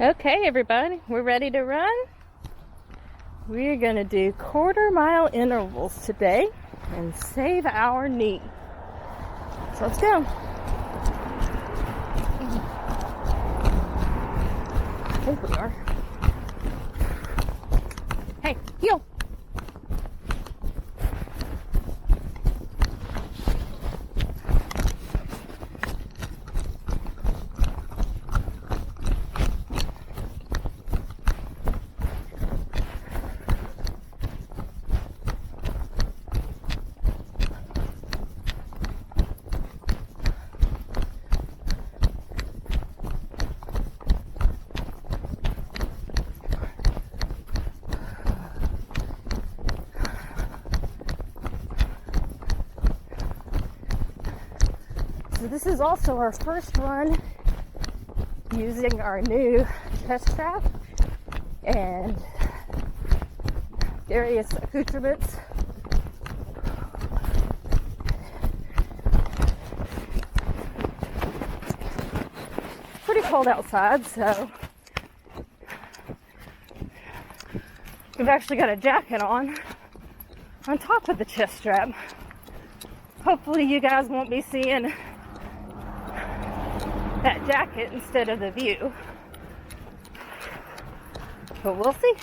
Okay, everybody, we're ready to run. We're going to do quarter-mile intervals today and save our knee. So let's go. I think we are. Hey, heel. So this is also our first run using our new chest strap and various accoutrements. Pretty cold outside, so we've actually got a jacket on top of the chest strap. Hopefully you guys won't be seeing that jacket instead of the view, but we'll see.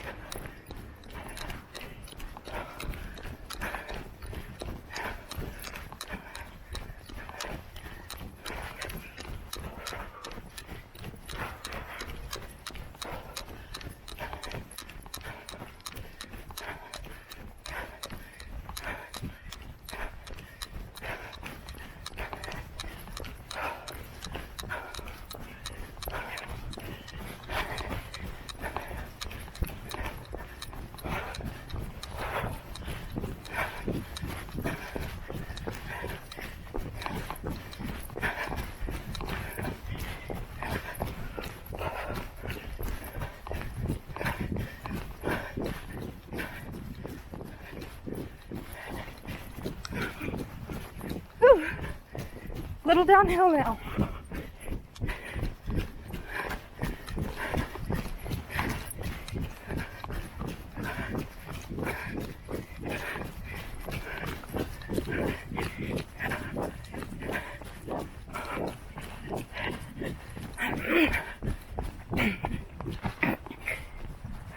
Little downhill now.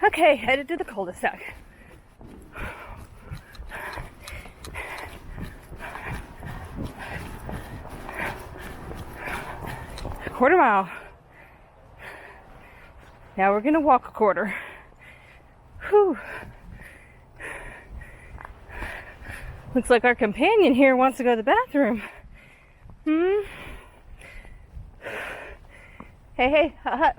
Okay, headed to the cul-de-sac. Quarter mile. Now we're gonna walk a quarter. Whew. Looks like our companion here wants to go to the bathroom. Hey, hut.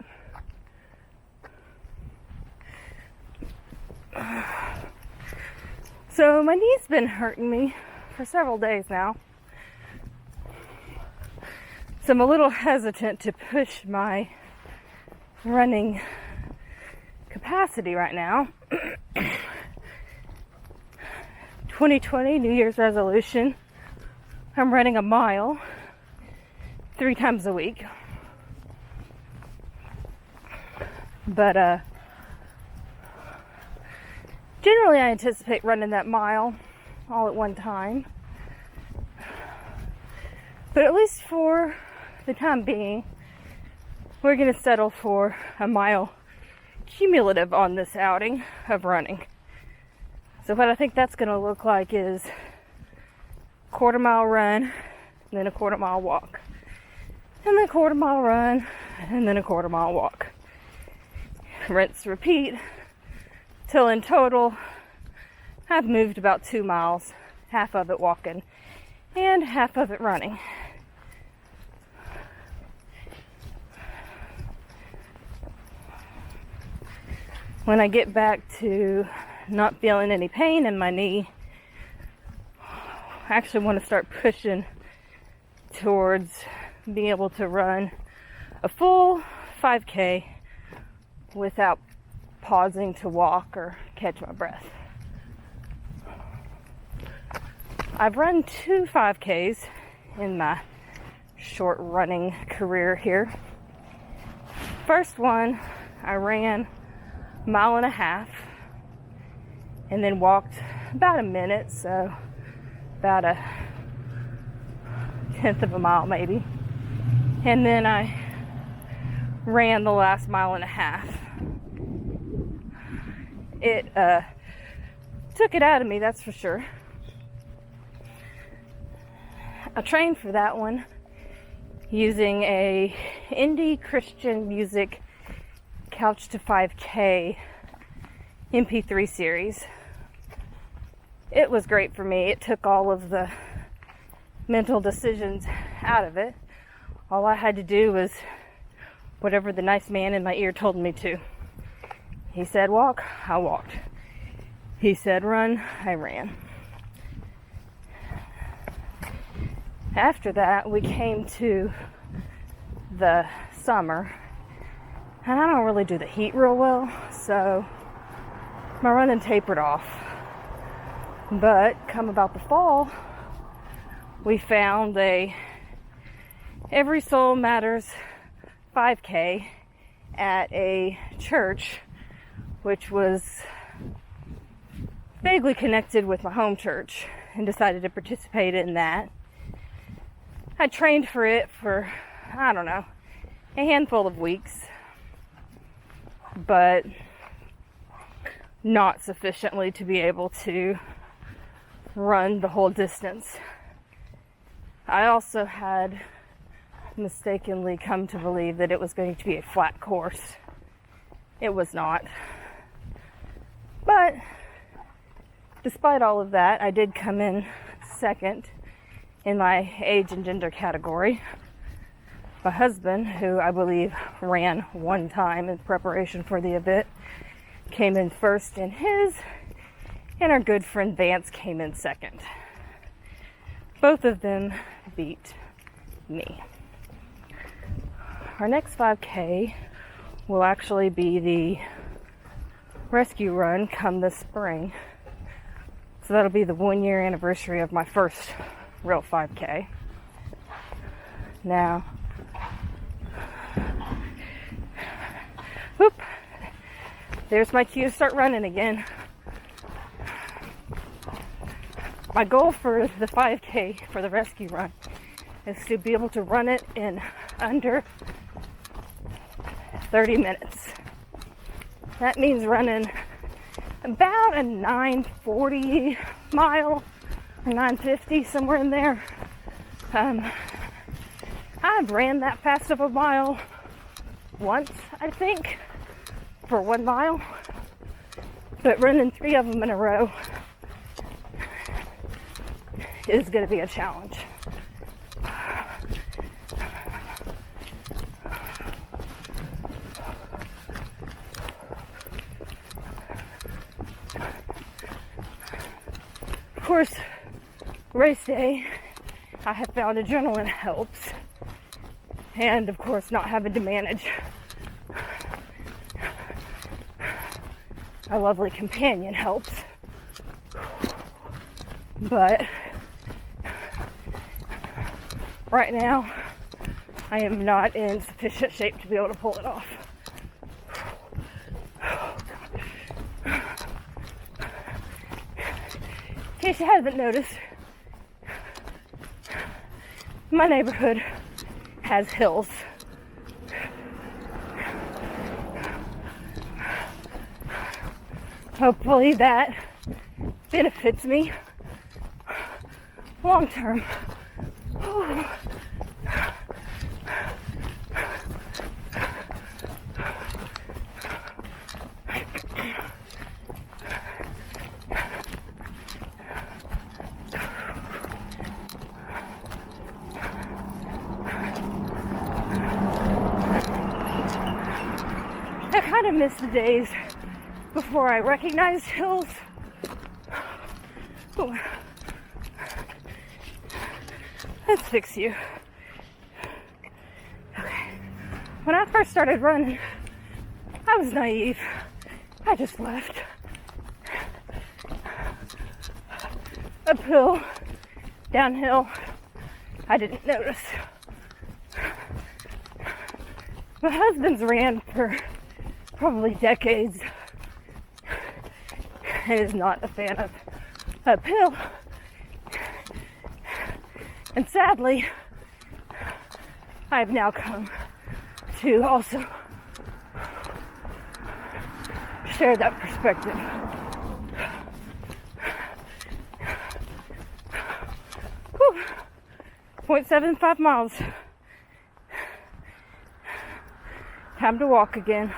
So my knee's been hurting me for several days now. So I'm a little hesitant to push my running capacity right now. 2020 New Year's resolution. I'm running a mile 3 times a week. But generally I anticipate running that mile all at one time. But at least for the time being, we're going to settle for a mile cumulative on this outing of running. So what I think that's going to look like is a quarter-mile run, and then a quarter-mile walk, and then a quarter-mile run, and then a quarter-mile walk. Rinse, repeat, till in total, I've moved about 2 miles, half of it walking, and half of it running. When I get back to not feeling any pain in my knee, I actually want to start pushing towards being able to run a full 5K without pausing to walk or catch my breath. I've run 2 5Ks in my short running career here. First one, I ran a mile and a half and then walked about a minute, so about a tenth of a mile maybe. And then I ran the last mile and a half. It took it out of me, that's for sure. I trained for that one using a indie Christian music Couch to 5K MP3 series. It was great for me. It took all of the mental decisions out of it. All I had to do was whatever the nice man in my ear told me to. He said walk, I walked. He said run, I ran. After that, we came to the summer, and I don't really do the heat real well, so my running tapered off. But come about the fall, we found a Every Soul Matters 5K at a church, which was vaguely connected with my home church, and decided to participate in that. I trained for it for, I don't know, a handful of weeks, but not sufficiently to be able to run the whole distance. I also had mistakenly come to believe that it was going to be a flat course. It was not. But despite all of that, I did come in second in my age and gender category. My husband, who I believe ran one time in preparation for the event, came in first in his, and our good friend Vance came in second. Both of them beat me. Our next 5K will actually be the rescue run come this spring. So that'll be the 1 year anniversary of my first real 5K. Now, whoop, there's my cue to start running again. My goal for the 5K, for the rescue run, is to be able to run it in under 30 minutes. That means running about a 9:40 mile or 9:50, somewhere in there. I've ran that fast of a mile once, I think, for 1 mile, but running 3 of them in a row is going to be a challenge. Of course, race day, I have found adrenaline helps, and of course not having to manage a lovely companion helps. But right now, I am not in sufficient shape to be able to pull it off. In case you haven't noticed, my neighborhood has hills. Hopefully that benefits me long term. I kind of miss the days before I recognized hills. Ooh. Let's fix you. Okay. When I first started running, I was naive. I just left. Uphill, downhill, I didn't notice. My husband's ran for probably decades and is not a fan of uphill. And sadly, I have now come to also share that perspective. Whew. 0.75 miles. Time to walk again.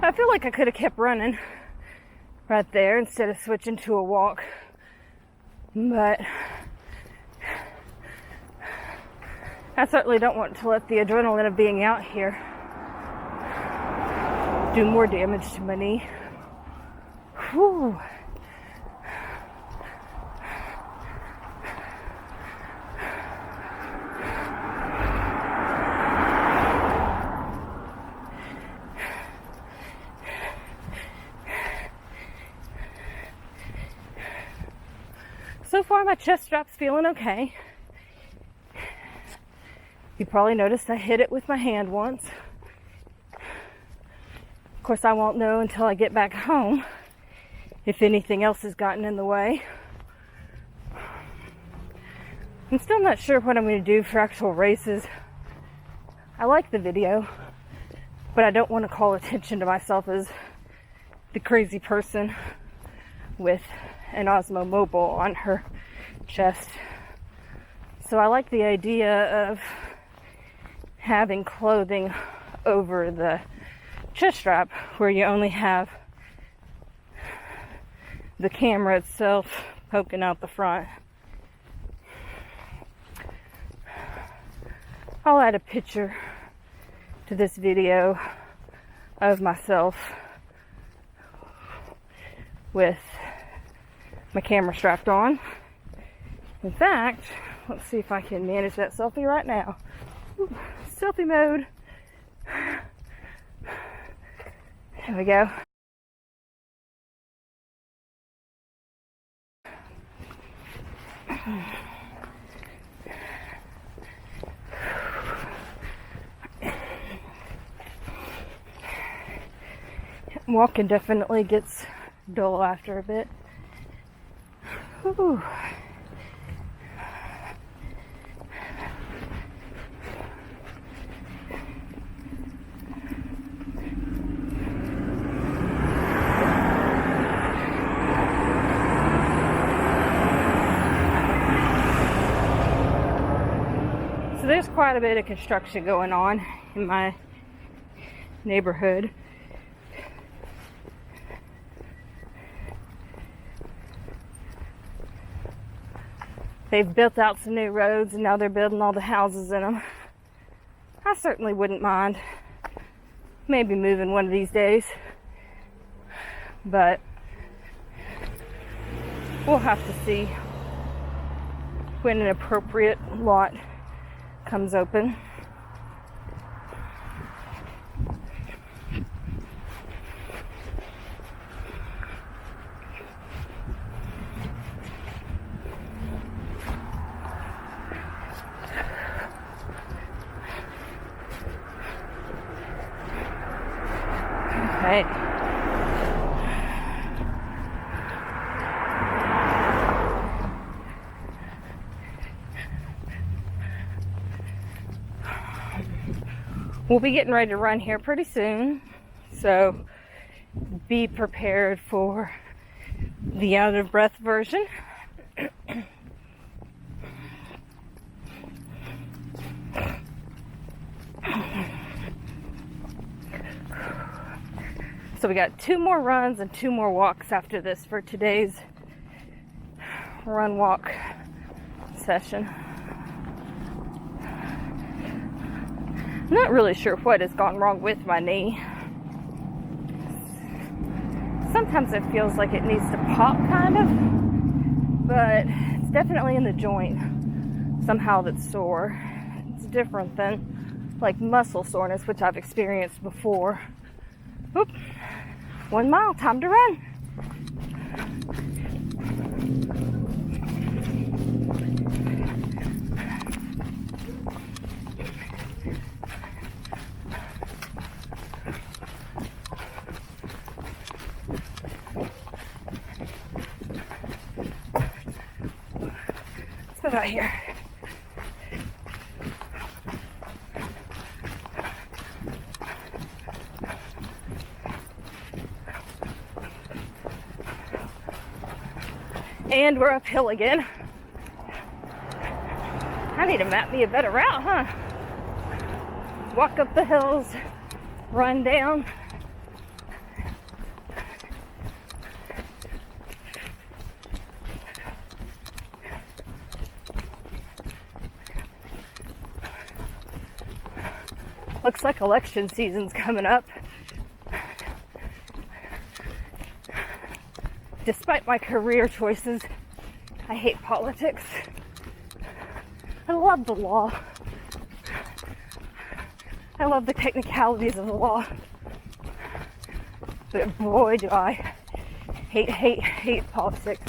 I feel like I could have kept running right there instead of switching to a walk. But I certainly don't want to let the adrenaline of being out here do more damage to my knee. Whew. So far, my chest strap's feeling okay. You probably noticed I hit it with my hand once. Of course, I won't know until I get back home if anything else has gotten in the way. I'm still not sure what I'm going to do for actual races. I like the video, but I don't want to call attention to myself as the crazy person with an Osmo Mobile on her chest. So I like the idea of having clothing over the chest strap where you only have the camera itself poking out the front. I'll add a picture to this video of myself with my camera strapped on. In fact, let's see if I can manage that selfie right now. Ooh, selfie mode. There we go. Walking definitely gets dull after a bit. Ooh. So there's quite a bit of construction going on in my neighborhood. They've built out some new roads and now they're building all the houses in them. I certainly wouldn't mind maybe moving one of these days, but we'll have to see when an appropriate lot comes open. Okay. We'll be getting ready to run here pretty soon, so be prepared for the out of breath version. So we got 2 more runs and 2 more walks after this for today's run walk session. I'm not really sure what has gone wrong with my knee. Sometimes it feels like it needs to pop, kind of, but it's definitely in the joint somehow that's sore. It's different than like muscle soreness, which I've experienced before. Oop. 1 mile, time to run. got here? And we're uphill again. I need to map me a better route, huh? Walk up the hills, run down. Looks like election season's coming up. Despite my career choices, I hate politics. I love the law. I love the technicalities of the law. But boy, do I hate politics.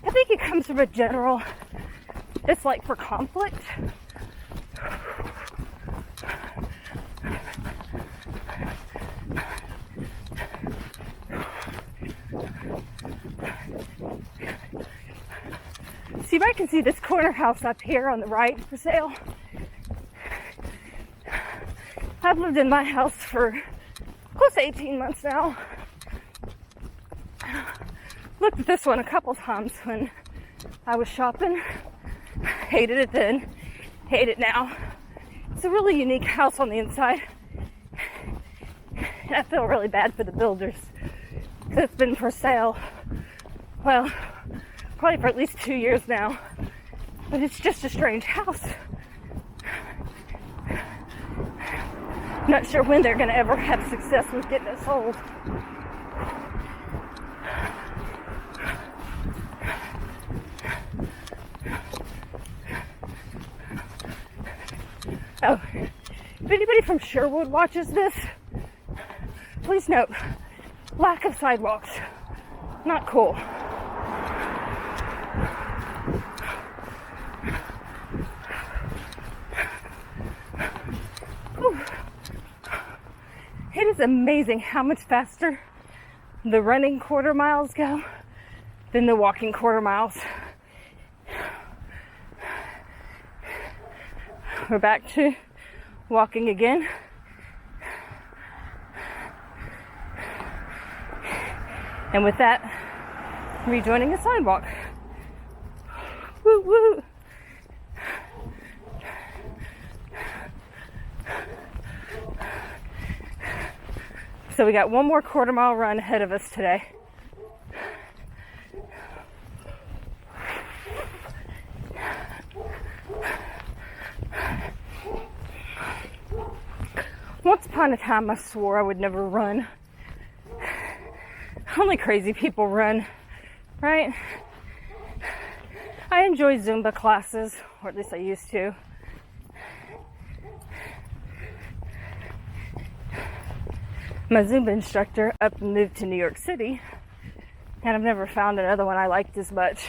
I think it comes from a general dislike for conflict. So you might can see this corner house up here on the right for sale. I've lived in my house for close to 18 months now. Looked at this one a couple times when I was shopping. Hated it then, hate it now. It's a really unique house on the inside. And I feel really bad for the builders because it's been for sale. Well, probably for at least 2 years now. But it's just a strange house. Not sure when they're going to ever have success with getting it sold. Oh, if anybody from Sherwood watches this, please note, lack of sidewalks. Not cool. Whew. It is amazing how much faster the running quarter miles go than the walking quarter miles. We're back to walking again. And with that, rejoining a sidewalk. Woo woo! So we got one more quarter mile run ahead of us today. Once upon a time, I swore I would never run. Only crazy people run, right? I enjoy Zumba classes, or at least I used to. My Zumba instructor up and moved to New York City, and I've never found another one I liked as much.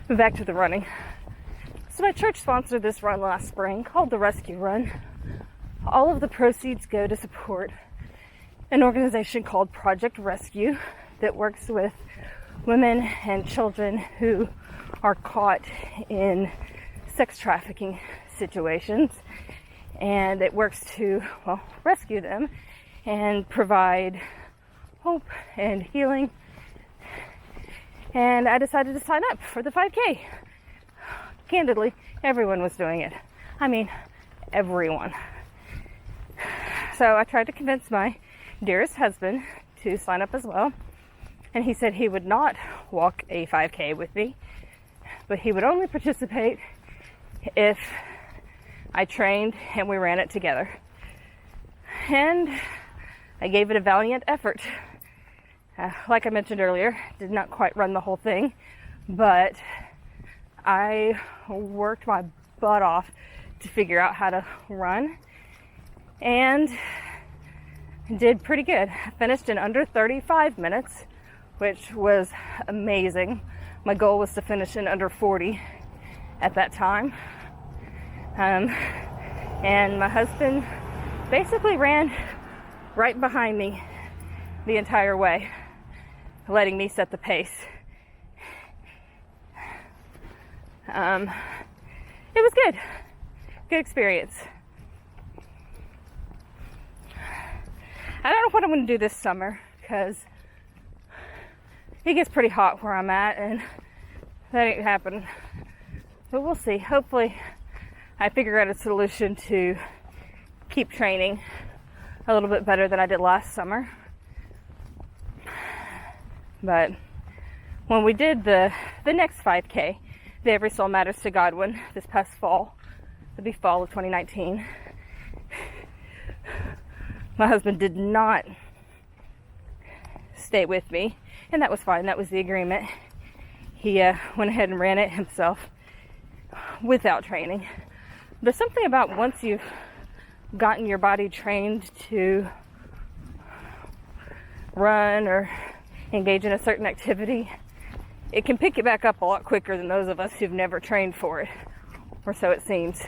But back to the running. So my church sponsored this run last spring called the Rescue Run. All of the proceeds go to support an organization called Project Rescue that works with women and children who are caught in sex trafficking situations. And it works to, well, rescue them and provide hope and healing. And I decided to sign up for the 5K. Candidly, everyone was doing it. I mean, everyone. So I tried to convince my dearest husband to sign up as well. And he said he would not walk a 5K with me, but he would only participate if I trained and we ran it together. And I gave it a valiant effort. Like I mentioned earlier, did not quite run the whole thing, but I worked my butt off to figure out how to run and did pretty good. I finished in under 35 minutes, which was amazing. My goal was to finish in under 40 at that time. And my husband basically ran right behind me the entire way. letting me set the pace. It was good. Good experience. I don't know what I'm going to do this summer because it gets pretty hot where I'm at and that ain't happening. But we'll see. Hopefully I figure out a solution to keep training a little bit better than I did last summer. But when we did the next 5K, the Every Soul Matters to God one this past fall, it'll be fall of 2019, my husband did not stay with me, and that was fine. That was the agreement. He went ahead and ran it himself without training. There's something about once you've gotten your body trained to run or engage in a certain activity, it can pick it back up a lot quicker than those of us who've never trained for it, or so it seems.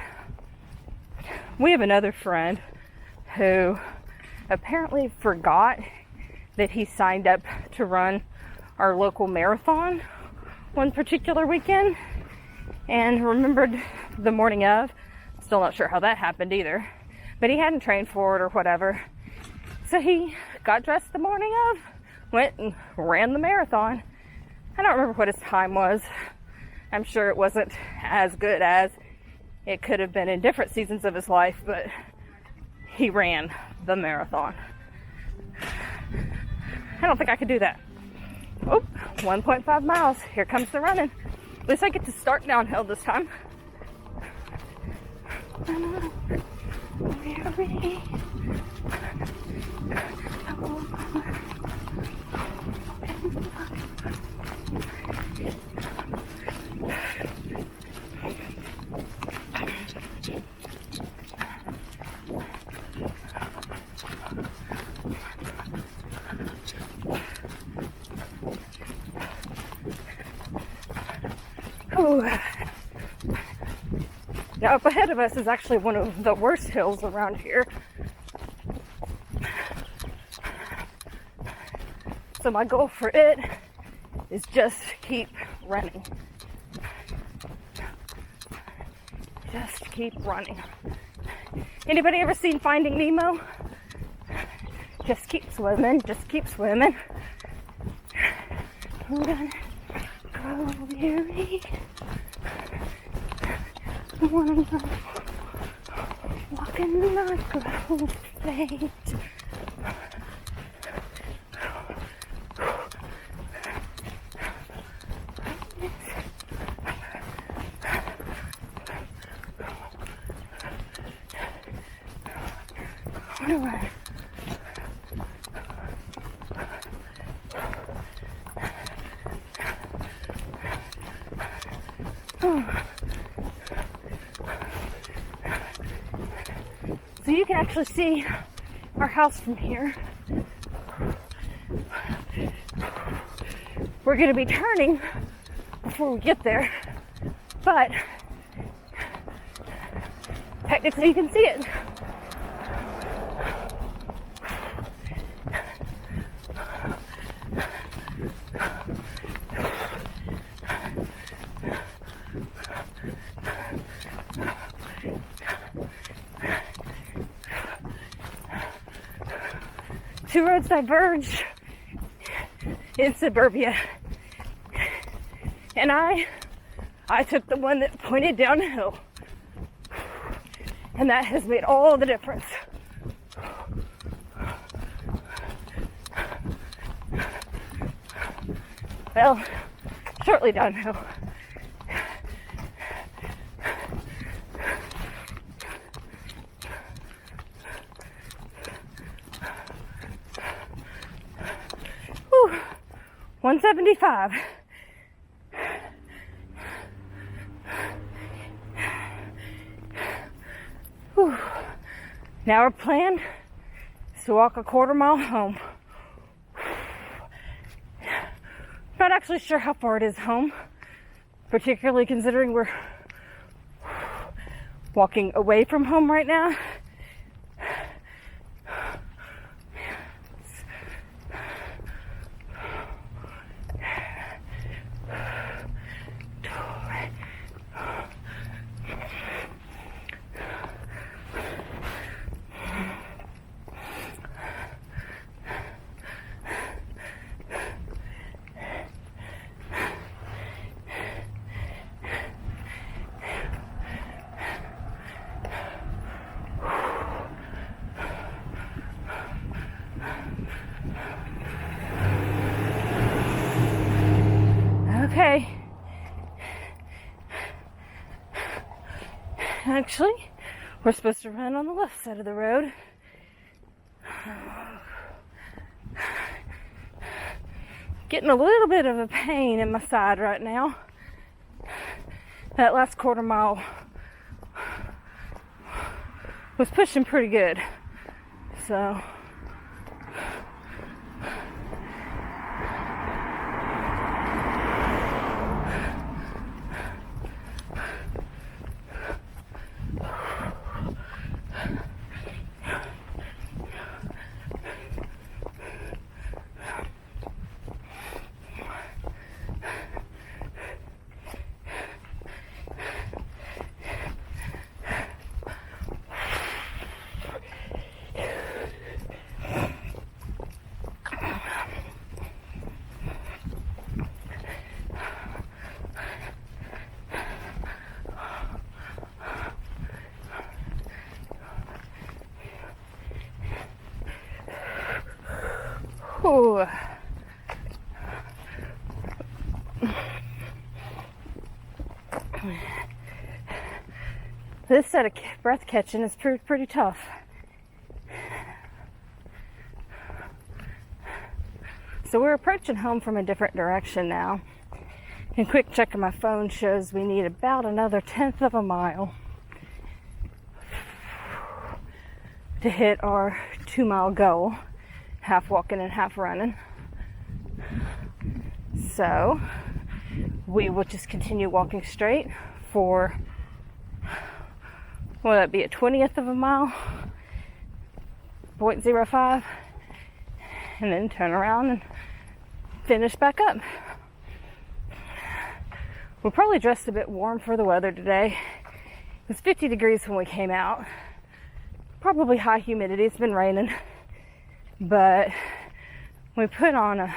We have another friend who apparently forgot that he signed up to run our local marathon one particular weekend and remembered the morning of. Still not sure how that happened either, but he hadn't trained for it or whatever. So he got dressed the morning of, went and ran the marathon. I don't remember what his time was. I'm sure it wasn't as good as it could have been in different seasons of his life, but he ran the marathon. I don't think I could do that. Oh, 1.5 miles. Here comes the running. At least I get to start downhill this time. Now up ahead of us is actually one of the worst hills around here. So my goal for it is just keep running. Just keep running. Anybody ever seen Finding Nemo? Just keep swimming, just keep swimming. I'm gonna go weary. One walking like a whole fate. So you can actually see our house from here. We're going to be turning before we get there, but technically you can see it. Two roads diverge in suburbia, and I took the one that pointed downhill, and that has made all the difference. Well, shortly downhill. Whew, 175. Whew. Now our plan is to walk a quarter mile home. Not actually sure how far it is home, particularly considering we're walking away from home right now. Okay. Actually, we're supposed to run on the left side of the road. Getting a little bit of a pain in my side right now. That last quarter mile was pushing pretty good. So ooh. This set of breath catching is pretty tough. So we're approaching home from a different direction now. And quick check of my phone shows we need about another 1/10 of a mile to hit our 2-mile goal, half walking and half running. So we will just continue walking straight for, will that be a 1/20 of a mile, 0.05, and then turn around and finish back up. We're probably dressed a bit warm for the weather today. It was 50 degrees when we came out. Probably high humidity, it's been raining. But we put on a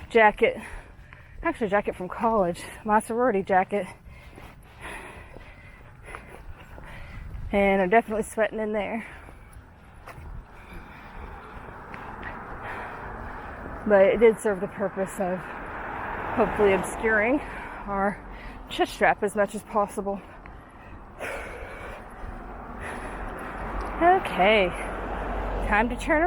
jacket, actually a jacket from college, my sorority jacket. And I'm definitely sweating in there. But it did serve the purpose of hopefully obscuring our chest strap as much as possible. Okay, time to turn around.